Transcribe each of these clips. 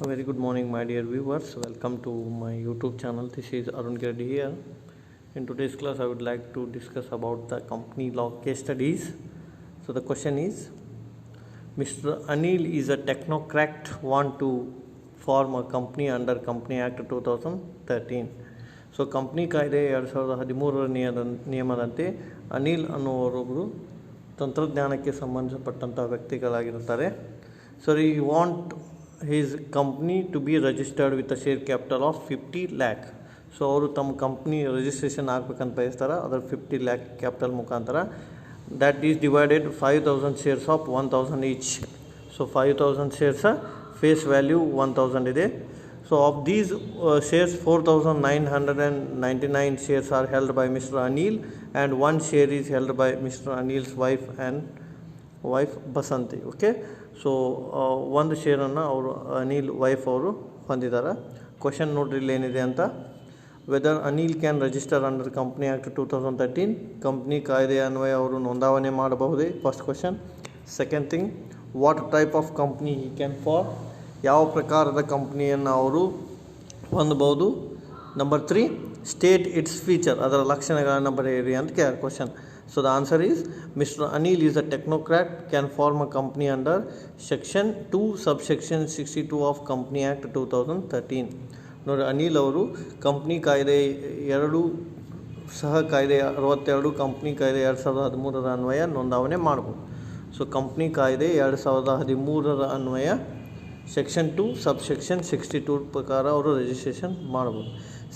A very good morning, my dear viewers. Welcome to my YouTube channel. This is Arun Reddy here. In today's class, I would like to discuss about the company law case studies. So the question is, Mr. Anil is a technocrat want to form a company under Company Act 2013. So company ಕಾಯ್ದೆ 2013 ನಿಯಮದಂತೆ ಅನಿಲ್ ಅನ್ನುವರೊಬ್ಬರು ತಂತ್ರಜ್ಞಾನಕ್ಕೆ ಸಂಬಂಧಪಟ್ಟಂಥ ವ್ಯಕ್ತಿಗಳಾಗಿರುತ್ತಾರೆ. So ಈ want his company to be registered with a share capital of 50 lakh. So ಅವರು ತಮ್ಮ company registration ಆಗಬೇಕಂತ ಬಯಸ್ತಾರೆ. ಅದರ 50 lakh ಕ್ಯಾಪಿಟಲ್ ಮುಖಾಂತರ that is divided 5000 shares of 1000 each. So 5000 shares face value 1000 ಇದೆ. So of these shares 4999 shares are held by Mr. Anil and one share is held by Mr. Anil's wife Basanti. Okay, so ಒಂದು ಶೇರನ್ನು ಅವರು Anil wife ಅವರು ಹೊಂದಿದ್ದಾರೆ. Question ನೋಡ್ರಿ ಇಲ್ಲಿ ಏನಿದೆ ಅಂತ. Whether Anil can register under company act 2013. Company ಕಾಯ್ದೆ ಅನ್ವಯ ಅವರು ನೋಂದಾವಣೆ ಮಾಡಬಹುದೇ? First question. Second thing, what type of company ಈ ಕ್ಯಾನ್ ಫಾರ್, ಯಾವ ಪ್ರಕಾರದ ಕಂಪ್ನಿಯನ್ನು ಅವರು ಹೊಂದಬಹುದು. ನಂಬರ್ 3, ಸ್ಟೇಟ್ ಇಟ್ಸ್ ಫೀಚರ್, ಅದರ ಲಕ್ಷಣಗಳನ್ನು ಬರೆಯಿರಿ ಅಂತ question. So the answer is Mr. Anil is a technocrat, can form a company under section 2 subsection 62 of Company Act 2013. ನೋಡಿ, ಅನಿಲ್ ಅವರು ಕಂಪ್ನಿ ಕಾಯ್ದೆ 2 ಸಹ ಕಾಯ್ದೆ 62 ಕಂಪ್ನಿ ಕಾಯ್ದೆ 2013 ಅನ್ವಯ ನೋಂದಾವಣೆ ಮಾಡ್ಬೋದು. ಸೊ ಕಂಪ್ನಿ ಕಾಯ್ದೆ 2013 ಅನ್ವಯ ಸೆಕ್ಷನ್ 2 ಸಬ್ಸೆಕ್ಷನ್ 62 ಪ್ರಕಾರ ಅವರು ರಿಜಿಸ್ಟ್ರೇಷನ್ ಮಾಡ್ಬೋದು.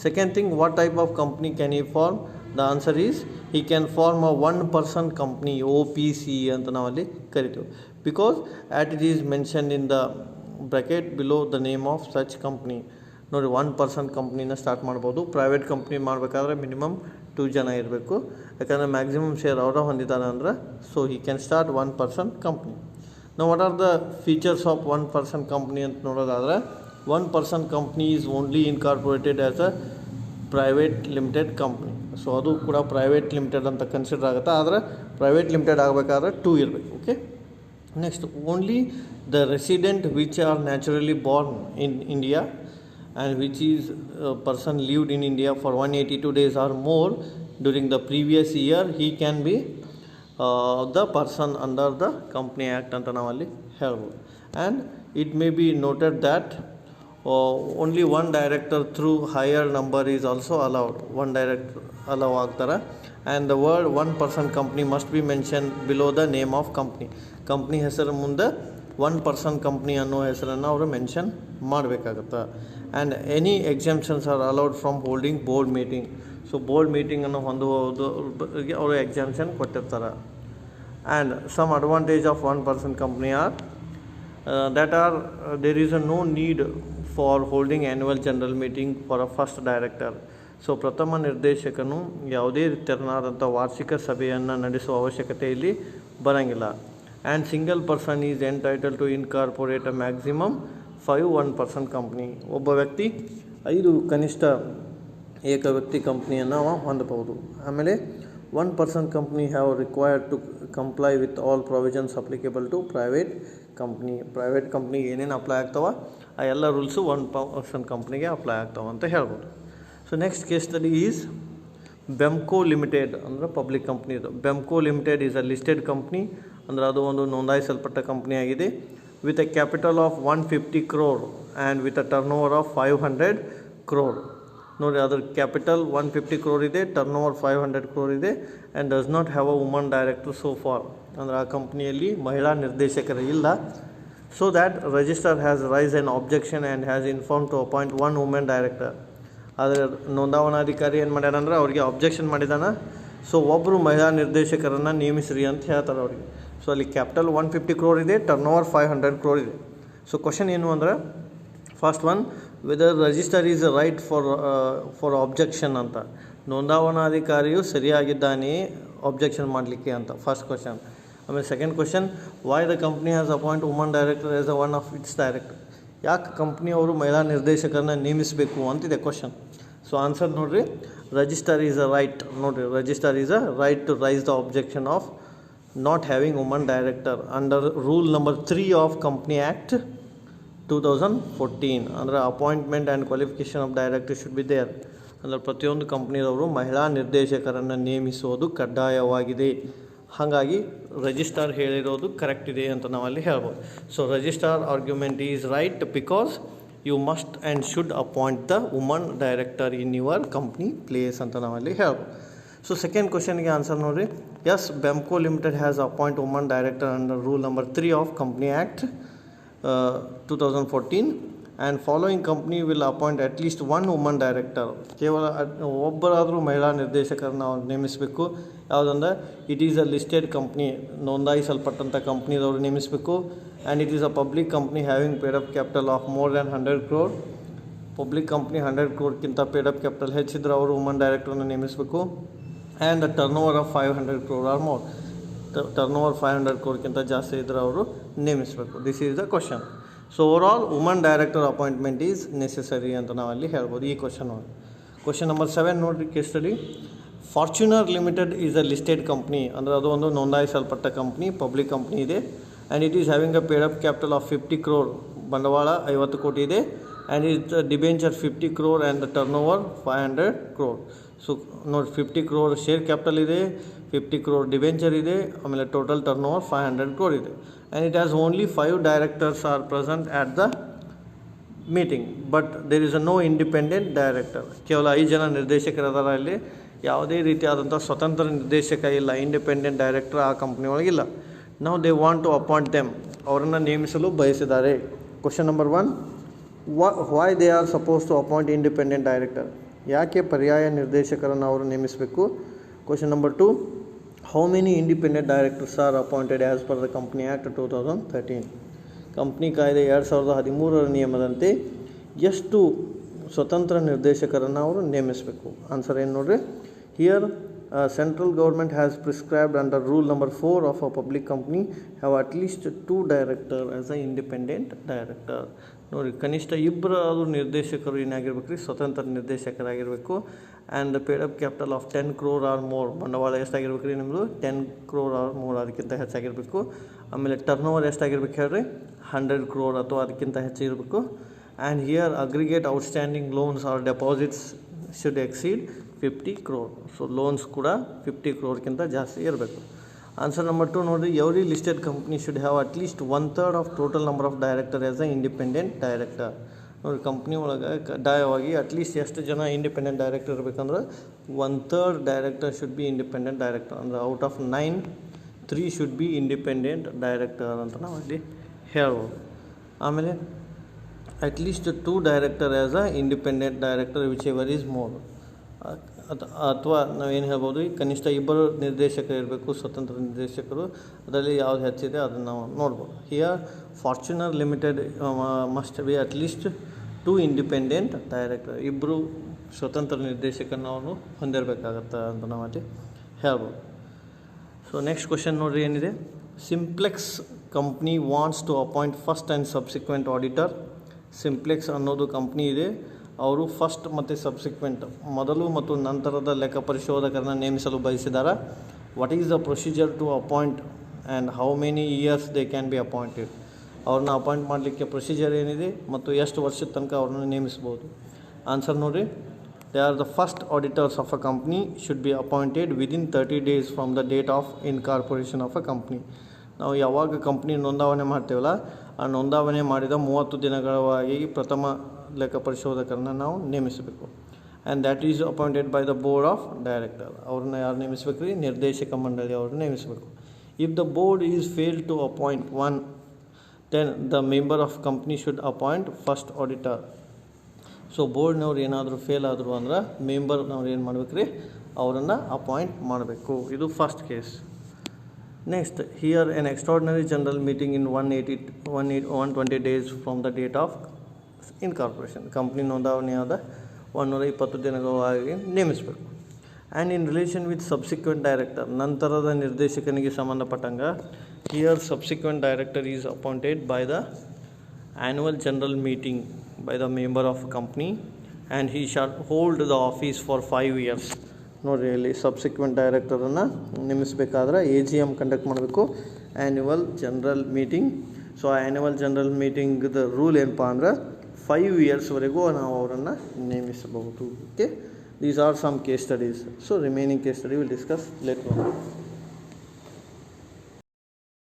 Second thing, what type of company can ಈ form? The answer is he can form a one-person company, OPC ಅಂತ ನಾವಲ್ಲಿ ಕರಿತೀವಿ. Because at it is mentioned in the bracket below the name of such company. ನೋಡಿ, 1-person ಕಂಪ್ನಿನ start ಮಾಡ್ಬೋದು. Private company ಮಾಡಬೇಕಾದ್ರೆ minimum 2 ಜನ ಇರಬೇಕು, ಯಾಕಂದರೆ ಮ್ಯಾಕ್ಸಿಮಮ್ ಶೇರ್ ಅವರ ಹೊಂದಿದ್ದಾರೆ ಅಂದ್ರೆ. So he can start 1-person company. ನಾವು what are the features of 1-person company ಅಂತ ನೋಡೋದಾದರೆ, 1-person company is only incorporated as a private limited company. So ಅದು ಕೂಡ ಪ್ರೈವೇಟ್ ಲಿಮಿಟೆಡ್ ಅಂತ ಕನ್ಸಿಡರ್ ಆಗುತ್ತೆ. ಆದರೆ ಪ್ರೈವೇಟ್ ಲಿಮಿಟೆಡ್ ಆಗಬೇಕಾದ್ರೆ 2 ಇರಬೇಕು. Okay, next, only the resident which are naturally born in India and which is person lived in India for 182 days or more during the previous year he can be the person under the company act ಅಂತ ನಾವಲ್ಲಿ ಹೇಳ್ಬೋದು. And it may be noted that only one director through higher number is also allowed. One director allow ಆಗ್ತಾರೆ. And the word 1-person company must be mention below the name of company. Company ಹೆಸರು ಮುಂದೆ 1-person company ಅನ್ನೋ ಹೆಸರನ್ನು ಅವರು mention ಮಾಡಬೇಕಾಗತ್ತೆ. And any exemptions are allowed from holding board meeting. So board ಮೀಟಿಂಗನ್ನು ಹೊಂದುವುದು ಅವರು ಎಕ್ಸಾಮ್ಷನ್ ಕೊಟ್ಟಿರ್ತಾರೆ. And some advantage of 1-person company are there is no need for holding annual general meeting for a first director. So ಪ್ರಥಮ ನಿರ್ದೇಶಕನು ಯಾವುದೇ ತೆರನಾದಂಥ ವಾರ್ಷಿಕ ಸಭೆಯನ್ನು ನಡೆಸುವ ಅವಶ್ಯಕತೆ ಇಲ್ಲಿ ಬರೋಂಗಿಲ್ಲ. And single person is entitle to incorporate a maximum 5 1-person company. ಒಬ್ಬ ವ್ಯಕ್ತಿ 5 ಕನಿಷ್ಠ ಏಕ ವ್ಯಕ್ತಿ ಕಂಪ್ನಿಯನ್ನು ಹೊಂದಬಹುದು. ಆಮೇಲೆ 1-person company have required to comply with all provisions applicable to private company. Private ಕಂಪ್ನಿಗೆ ಏನೇನು ಅಪ್ಲೈ ಆಗ್ತಾವ ಆ ಎಲ್ಲ ರೂಲ್ಸು 1-person ಕಂಪ್ನಿಗೆ ಅಪ್ಲೈ ಆಗ್ತಾವೆ ಅಂತ ಹೇಳ್ಬೋದು. So next case study is Bemco limited, ಅಂದರೆ ಪಬ್ಲಿಕ್ ಕಂಪ್ನಿ. ಇದು Bemco limited is a listed company, ಅಂದರೆ ಅದು ಒಂದು ನೋಂದಾಯಿಸಲ್ಪಟ್ಟ ಕಂಪ್ನಿ ಆಗಿದೆ. With a capital of 150 crore and with a turnover of 500 crore. ನೋಡಿ, ಅದರ ಕ್ಯಾಪಿಟಲ್ 150 crore ಇದೆ, ಟರ್ನ್ ಓವರ್ 500 crore ಇದೆ. And does not have a woman director so far, ಅಂದರೆ ಆ ಕಂಪ್ನಿಯಲ್ಲಿ ಮಹಿಳಾ ನಿರ್ದೇಶಕರು ಇಲ್ಲ. So that register has rise an objection and has inform to appoint 1 women director. ಆದರೆ ನೋಂದಾವಣಾಧಿಕಾರಿ ಏನು ಮಾಡ್ಯಾರಂದ್ರೆ ಅವ್ರಿಗೆ ಆಬ್ಜೆಕ್ಷನ್ ಮಾಡಿದಾನೆ. ಸೊ ಒಬ್ಬರು ಮಹಿಳಾ ನಿರ್ದೇಶಕರನ್ನು ನೇಮಿಸ್ರಿ ಅಂತ ಹೇಳ್ತಾರೆ ಅವ್ರಿಗೆ. ಸೊ ಅಲ್ಲಿ ಕ್ಯಾಪಿಟಲ್ 150 crore ಇದೆ, ಟರ್ನ್ ಓವರ್ 500 crore ಇದೆ. ಸೊ ಕ್ವಶನ್ ಏನು ಅಂದರೆ, first one, whether register is right for objection ಅಂತ, ನೋಂದಾವಣಾಧಿಕಾರಿಯು ಸರಿಯಾಗಿದ್ದಾನೆಯೇ ಆಬ್ಜೆಕ್ಷನ್ ಮಾಡಲಿಕ್ಕೆ ಅಂತ ಫಸ್ಟ್ ಕ್ವಶನ್. ಆಮೇಲೆ second question, why the company has appoint woman director as a one of its director. ಯಾಕೆ ಕಂಪ್ನಿಯವರು ಮಹಿಳಾ ನಿರ್ದೇಶಕರನ್ನ ನೇಮಿಸಬೇಕು ಅಂತಿದೆ ಕ್ವಶನ್. ಸೊ ಆನ್ಸರ್ ನೋಡಿರಿ, ರಿಜಿಸ್ಟರ್ ಈಸ್ ಅ ರೈಟ್. ನೋಡಿರಿ, register is a right to rice the objection of not having woman director under rule number 3 of company act 2014 ಅಂದರೆ appointment and qualification of director should be there. ಅಂದರೆ ಪ್ರತಿಯೊಂದು ಕಂಪ್ನಿದವರು ಮಹಿಳಾ ನಿರ್ದೇಶಕರನ್ನು ನೇಮಿಸುವುದು ಕಡ್ಡಾಯವಾಗಿದೆ. ಹಾಗಾಗಿ registrar ಹೇಳಿರೋದು correct ಇದೆ ಅಂತ ನಾವಲ್ಲಿ ಹೇಳ್ಬೋದು. So registrar argument is right because you must and should appoint the woman director in your company place ಅಂತ ನಾವಲ್ಲಿ ಹೇಳ್ಬೋದು. ಸೊ ಸೆಕೆಂಡ್ ಕ್ವಶನ್ಗೆ ಆನ್ಸರ್ ನೋಡಿರಿ. Yes, Bemco limited has appoint woman director under rule number 3 of company act 2014 and following company will appoint at least one woman director. ಕೇವಲ ಒಬ್ಬರಾದರೂ ಮಹಿಳಾ ನಿರ್ದೇಶಕರನ್ನ ನಾವು ನೇಮಿಸಬೇಕು. ಯಾವುದಂದ್ರೆ it is a listed company, ನೋಂದಾಯಿಸಲ್ಪಟ್ಟಂಥ ಕಂಪ್ನಿದವರು ನೇಮಿಸಬೇಕು. And it is a public company having paid up capital of more than 100 crore. Public company 100 crore paid up capital ಹೆಚ್ಚಿದ್ರೆ ಅವರು ವುಮನ್ ಡೈರೆಕ್ಟರ್ನ ನೇಮಿಸಬೇಕು. And the turnover of 500 crore or more. Turnover 500 crore ಜಾಸ್ತಿ ಇದ್ದರೆ ಅವರು ನೇಮಿಸಬೇಕು. This is the question. So overall woman director appointment is necessary ಅಂತ ನಾವಲ್ಲಿ ಹೇಳ್ಬೋದು ಈ ಕ್ವಶನ್ ಒಳಗೆ. ಕ್ವಶನ್ ನಂಬರ್ 7 ನೋಡಿರಿ, case study. Fortuner limited is a listed company. ಅಂದರೆ ಅದು ಒಂದು ನೋಂದಾಯಿಸಲ್ಪಟ್ಟ ಕಂಪ್ನಿ, ಪಬ್ಲಿಕ್ ಕಂಪ್ನಿ ಇದೆ. And it is having a paid up capital of 50 crore, ಬಂಡವಾಳ 50 ಕೋಟಿ ಇದೆ. And it debenture 50 crore and the turnover 500 crore. So ನೋಡಿ, 50 crore share capital ಇದೆ, 50 crore ಡಿಬೆಂಚರ್ ಇದೆ, ಆಮೇಲೆ ಟೋಟಲ್ ಟರ್ನ್ ಓವರ್ 500 crore ಇದೆ. And it has only 5 directors are present at the meeting, but there is a no independent director. ಕೇವಲ 5 ಜನ ನಿರ್ದೇಶಕರದಾರ. ಇಲ್ಲಿ ಯಾವುದೇ ರೀತಿಯಾದಂಥ ಸ್ವತಂತ್ರ ನಿರ್ದೇಶಕ ಇಲ್ಲ, ಇಂಡಿಪೆಂಡೆಂಟ್ ಡೈರೆಕ್ಟರ್ ಆ ಕಂಪ್ನಿ ಒಳಗಿಲ್ಲ. ನಾವು they want to appoint them, ಅವರನ್ನು ನೇಮಿಸಲು ಬಯಸಿದ್ದಾರೆ. Question number 1, why they are suppose to appoint independent director. ಯಾಕೆ ಪರ್ಯಾಯ ನಿರ್ದೇಶಕರನ್ನು ಅವರು ನೇಮಿಸಬೇಕು? Question number 2, how many independent directors are appointed as per the company act 2013. Company ಕಾಯ್ದೆ 2013ರ ನಿಯಮದಂತೆ ಎಷ್ಟು ಸ್ವತಂತ್ರ ನಿರ್ದೇಶಕರನ್ನು ಅವರು ನೇಮಿಸಬೇಕು? ಆನ್ಸರ್ ಏನು ನೋಡ್ರಿ. Here central government has prescribed under rule number 4 of a public company have at least 2 director as a independent director. ನೋಡಿ, ಕನಿಷ್ಠ ಇಬ್ಬರು ನಿರ್ದೇಶಕರು ಏನಾಗಿರ್ಬೇಕು ರೀ, ಸ್ವತಂತ್ರ ನಿರ್ದೇಶಕರಾಗಿರಬೇಕು. And paid up capital of 10 crore or more, ಬಂಡವಾಳ ಎಷ್ಟಾಗಿರ್ಬೇಕು ರೀ ನಿಮ್ಮದು? 10 crore ಆರ್ ಮೋರ್, ಅದಕ್ಕಿಂತ ಹೆಚ್ಚಾಗಿರಬೇಕು. ಆಮೇಲೆ ಟರ್ನ್ ಓವರ್ ಎಷ್ಟಾಗಿರ್ಬೇಕು ಹೇಳ್ರಿ? 100 crore ಅಥವಾ ಅದಕ್ಕಿಂತ ಹೆಚ್ಚಿರಬೇಕು. And here aggregate outstanding loans or deposits should exceed 50 crore. So loans ಕೂಡ 50 crore ಜಾಸ್ತಿ ಇರಬೇಕು. ಆನ್ಸರ್ ನಂಬರ್ 2 ನೋಡಿರಿ. Every listed company should have at least 1/3 of total number of director as a independent director. ನೋಡಿ, ಕಂಪ್ನಿ ಒಳಗೆ ಕಡ್ಡಾಯವಾಗಿ ಅಟ್ಲೀಸ್ಟ್ ಎಷ್ಟು ಜನ ಇಂಡಿಪೆಂಡೆಂಟ್ ಡೈರೆಕ್ಟರ್ ಇರಬೇಕಂದ್ರೆ 1/3 director should be independent director. ಅಂದರೆ out of 9, 3 should be independent director ಅಂತ ನಾವು ಅಲ್ಲಿ ಹೇಳ್ಬೋದು. ಆಮೇಲೆ at least 2 director as a independent director which ever is more. ಅಥವಾ ನಾವೇನು ಹೇಳ್ಬೋದು, ಕನಿಷ್ಠ ಇಬ್ಬರು ನಿರ್ದೇಶಕರು ಇರಬೇಕು, ಸ್ವತಂತ್ರ ನಿರ್ದೇಶಕರು. ಅದರಲ್ಲಿ ಯಾವ್ದು ಹೆಚ್ಚಿದೆ ಅದನ್ನು ನಾವು ನೋಡ್ಬೋದು. Here Fortuner limited must be at least 2 independent director. ಇಬ್ಬರು ಸ್ವತಂತ್ರ ನಿರ್ದೇಶಕರನ್ನು ಅವರು ಹೊಂದಿರಬೇಕಾಗತ್ತೆ ಅಂತ ನಾವು ಅಲ್ಲಿ ಹೇಳ್ಬೋದು. ಸೊ ನೆಕ್ಸ್ಟ್ ಕ್ವಶನ್ ನೋಡಿರಿ ಏನಿದೆ. Simplex company wants to appoint first and subsequent auditor. Simplex ಅನ್ನೋದು ಕಂಪ್ನಿ ಇದೆ, ಅವರು ಫಸ್ಟ್ ಮತ್ತು ಸಬ್ಸಿಕ್ವೆಂಟ್, ಮೊದಲು ಮತ್ತು ನಂತರದ ಲೆಕ್ಕ ಪರಿಶೋಧಕರನ್ನು ನೇಮಿಸಲು ಬಯಸಿದ್ದಾರೆ. What is the procedure to appoint and how many years they can be appointed. ಅವ್ರನ್ನ ಅಪಾಯಿಂಟ್ ಮಾಡಲಿಕ್ಕೆ ಪ್ರೊಸೀಜರ್ ಏನಿದೆ ಮತ್ತು ಎಷ್ಟು ವರ್ಷದ ತನಕ ಅವ್ರನ್ನ ನೇಮಿಸ್ಬೋದು? ಆನ್ಸರ್ ನೋಡಿರಿ. They are the first auditors of a company should be appointed within 30 days from the date of incorporation of a company. ನಾವು ಯಾವಾಗ ಕಂಪ್ನಿ ನೋಂದಾವಣೆ ಮಾಡ್ತೇವಲ್ಲ, ಆ ನೋಂದಾವಣೆ ಮಾಡಿದ 30 ದಿನಗಳವಾಗಿ ಪ್ರಥಮ ಲೆಕ್ಕ ಪರಿಶೋಧಕರನ್ನು ನಾವು ನೇಮಿಸಬೇಕು. And that is appointed by the board of director. ಅವ್ರನ್ನ ಯಾರು ನೇಮಿಸಬೇಕು ರೀ? ನಿರ್ದೇಶಕ ಮಂಡಳಿ ಅವ್ರನ್ನ ನೇಮಿಸಬೇಕು. If the board is fail to appoint one, then the member of company should appoint first auditor. So ಬೋರ್ಡ್ನವ್ರು ಏನಾದರೂ ಫೇಲ್ ಆದರು ಅಂದ್ರೆ ಮೆಂಬರ್ನವ್ರು ಏನು ಮಾಡ್ಬೇಕು ರೀ? ಅವರನ್ನು ಅಪಾಯಿಂಟ್ ಮಾಡಬೇಕು. ಇದು first case. Next, here an extraordinary general meeting in 120 days from the date of incorporation. Company ನೋಂದಾವಣೆಯಾದ 120 ದಿನಗಳಾಗಿ ನೇಮಿಸಬೇಕು. And in relation with subsequent director, ನಂತರದ ನಿರ್ದೇಶಕನಿಗೆ ಸಂಬಂಧಪಟ್ಟಂಗೆ, here subsequent director is appointed by the annual general meeting by the member of company and he shall hold the office for 5 years. ನೋಡಿರಿ, ಇಲ್ಲಿ subsequent ಡೈರೆಕ್ಟರನ್ನು ನೇಮಿಸಬೇಕಾದ್ರೆ AGM ಕಂಡಕ್ಟ್ ಮಾಡಬೇಕು, annual general meeting so ಆ annual general ಮೀಟಿಂಗ್ದ rule ಏನಪ್ಪ ಅಂದ್ರೆ 5 ಇಯರ್ಸ್ವರೆಗೂ ನಾವು ಅವರನ್ನು ನೇಮಿಸಬಹುದು. Okay, these are some case studies. So remaining case study will discuss later on.